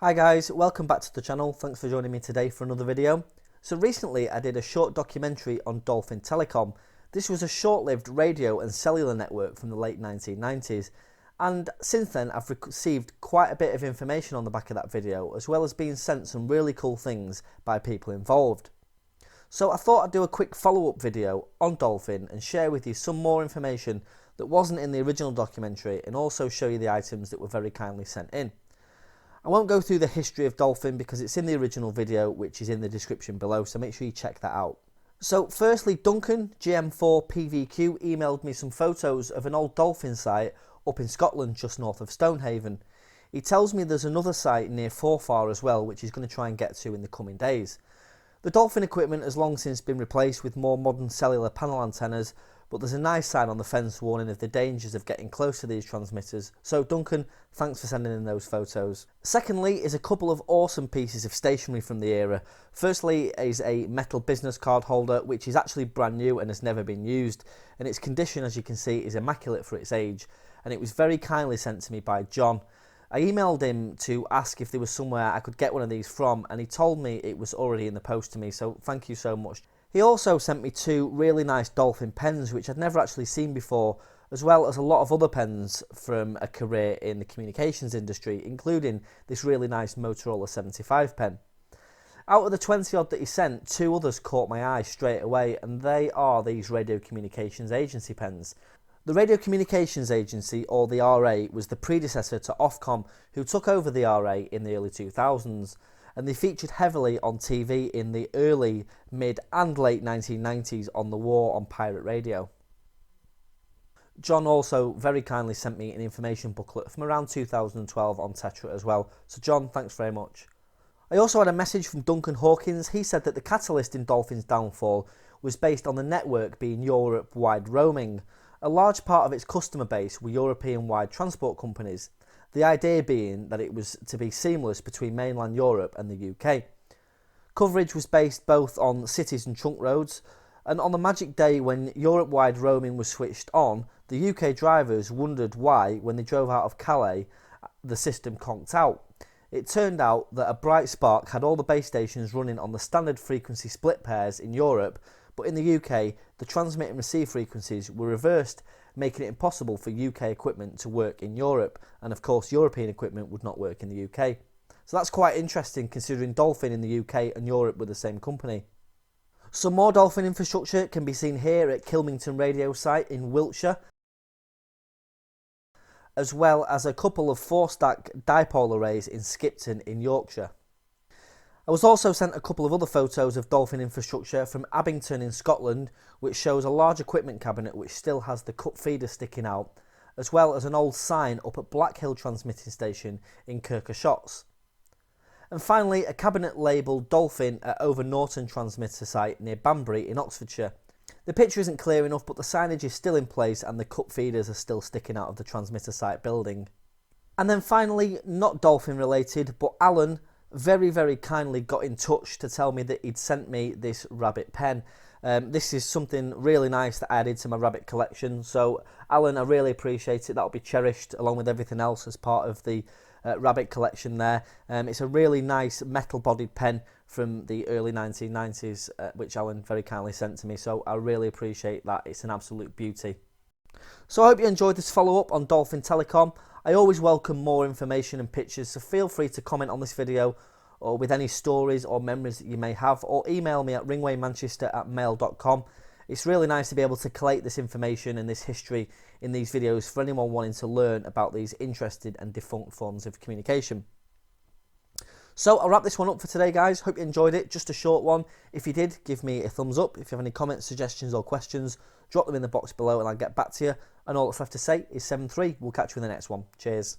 Hi guys, welcome back to the channel. Thanks for joining me today for another video. So recently I did a short documentary on Dolphin Telecom. This was a short-lived radio and cellular network from the late 1990s, and since then I've received quite a bit of information on the back of that video, as well as being sent some really cool things by people involved. So I thought I'd do a quick follow-up video on Dolphin and share with you some more information that wasn't in the original documentary, and also show you the items that were very kindly sent in. I won't go through the history of Dolphin because it's in the original video, which is in the description below, so make sure you check that out. So firstly, Duncan, GM4PVQ, emailed me some photos of an old Dolphin site up in Scotland, just north of Stonehaven. He tells me there's another site near Forfar as well, which he's going to try and get to in the coming days. The Dolphin equipment has long since been replaced with more modern cellular panel antennas, but there's a nice sign on the fence warning of the dangers of getting close to these transmitters. So Duncan, thanks for sending in those photos. Secondly is a couple of awesome pieces of stationery from the era. Firstly is a metal business card holder, which is actually brand new and has never been used, and its condition, as you can see, is immaculate for its age, and it was very kindly sent to me by John. I emailed him to ask if there was somewhere I could get one of these from, and he told me it was already in the post to me, so thank you so much. He also sent me two really nice Dolphin pens, which I'd never actually seen before, as well as a lot of other pens from a career in the communications industry, including this really nice Motorola 75 pen. Out of the 20 odd that he sent, two others caught my eye straight away, and they are these Radio Communications Agency pens. The Radio Communications Agency, or the RA, was the predecessor to Ofcom, who took over the RA in the early 2000s. And they featured heavily on TV in the early, mid and late 1990s on the war on pirate radio. John also very kindly sent me an information booklet from around 2012 on Tetra as well, so John, thanks very much. I also had a message from Duncan Hawkins. He said that the catalyst in Dolphin's downfall was based on the network being Europe-wide roaming. A large part of its customer base were European-wide transport companies. The idea being that it was to be seamless between mainland Europe and the UK. Coverage was based both on cities and trunk roads, and on the magic day when Europe-wide roaming was switched on, the UK drivers wondered why, when they drove out of Calais, the system conked out. It turned out that a bright spark had all the base stations running on the standard frequency split pairs in Europe, but in the UK, the transmit and receive frequencies were reversed, making it impossible for UK equipment to work in Europe, and of course European equipment would not work in the UK. So that's quite interesting, considering Dolphin in the UK and Europe were the same company. Some more Dolphin infrastructure can be seen here at Kilmington radio site in Wiltshire, as well as a couple of 4-stack dipole arrays in Skipton in Yorkshire. I was also sent a couple of other photos of Dolphin infrastructure from Abington in Scotland, which shows a large equipment cabinet which still has the cut feeder sticking out, as well as an old sign up at Blackhill transmitting station in Kirkashotts. And finally, a cabinet labelled Dolphin at Over Norton transmitter site near Banbury in Oxfordshire. The picture isn't clear enough, but the signage is still in place and the cut feeders are still sticking out of the transmitter site building. And then finally, not Dolphin related, but Alan very kindly got in touch to tell me that he'd sent me this rabbit pen. This is something really nice that I added to my rabbit collection, so Alan, I really appreciate it. That'll be cherished along with everything else as part of the rabbit collection there. It's a really nice metal bodied pen from the early 1990s, which Alan very kindly sent to me, so I really appreciate that. It's an absolute beauty. So I hope you enjoyed this follow-up on Dolphin Telecom. I always welcome more information and pictures, so feel free to comment on this video or with any stories or memories that you may have, or email me at ringwaymanchester@mail.com. It's really nice to be able to collate this information and this history in these videos for anyone wanting to learn about these interesting and defunct forms of communication. So I'll wrap this one up for today, guys. Hope you enjoyed it. Just a short one. If you did, give me a thumbs up. If you have any comments, suggestions or questions, drop them in the box below and I'll get back to you. And all that's left to say is 7-3. We'll catch you in the next one. Cheers.